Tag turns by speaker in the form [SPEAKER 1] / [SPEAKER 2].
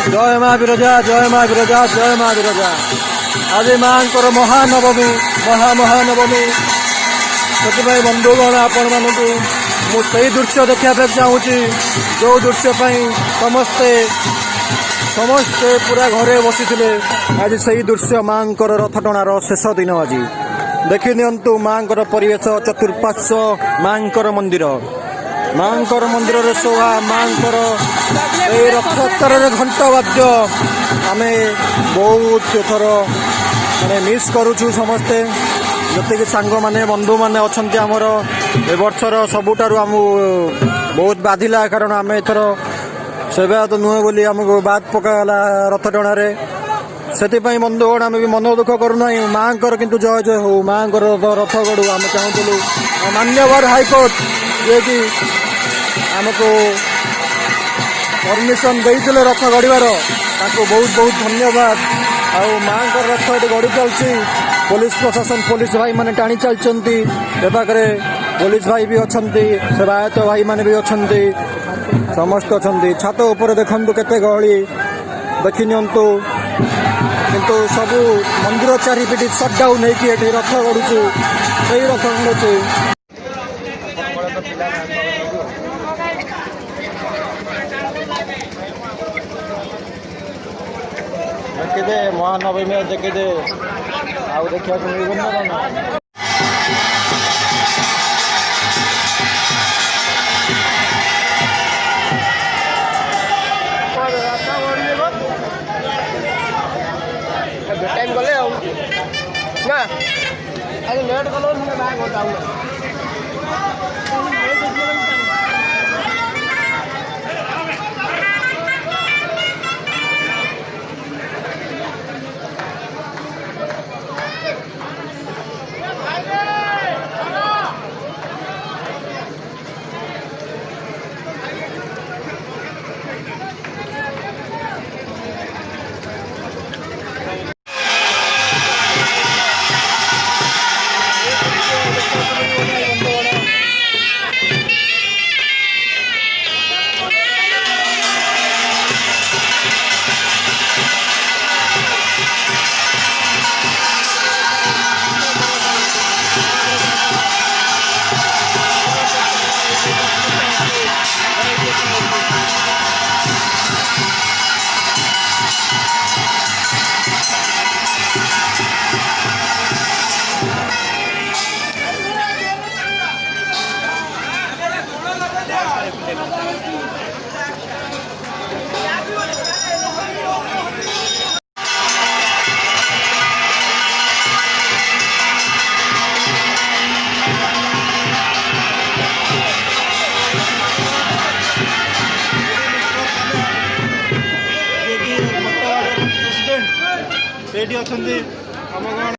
[SPEAKER 1] जय माँ विरजा जय माँ विरजा जय माँ विरजा। आज माँ महानवमी महानवमी से बंधुगण आपण मानक मुझे दृश्य देखा चाहूँगी जो दृश्य समस्ते समस्ते पूरा घरे बसी आज से दृश्य माँ रथ टणार शेष दिन आज देखी नियंतु माँ परिवेश चतुर्पार्श्व माँ मंदिर मंदिर शोभा माँ रथयात्रा घंट वाद्य आम बहुत थर माने मिस करुचु समस्ते जति सांग माने बंधु माने अच्छा आमर ए वर्षर सबुठारु आम बहुत बाधिला कारण आम एथर सेवा तो नुहे बोली आमको बाद पकाला रथ टणारे से बंधुगण आम भी मन दुख करूना माँ किंतु जय जय हो माँ रथ गढ़ू आम चाहूलु मान्यवर हाईकोर्ट ये कि आमको परमिशन देते रथ गढ़वार बहुत बहुत धन्यवाद। आउ माँ रथ ये गढ़ी चलती पुलिस प्रशासन पुलिस भाई माने टाणी चलती पाखे पुलिस भाई भी अच्छा सेवायत भाई माने भी अच्छा समस्त अच्छा छात उपर देखु केते गहली देखी नियंतु किंतु सबू मंदिर चारिपिटी सटडाउन होती रथ गढ़ुचु से रथ गढ़ुचु देखिए महानवमी देखिए आउ देखा मिल
[SPEAKER 2] टाइम गले ना अरे लेट कल बैग होता
[SPEAKER 1] अच्छा आम कौन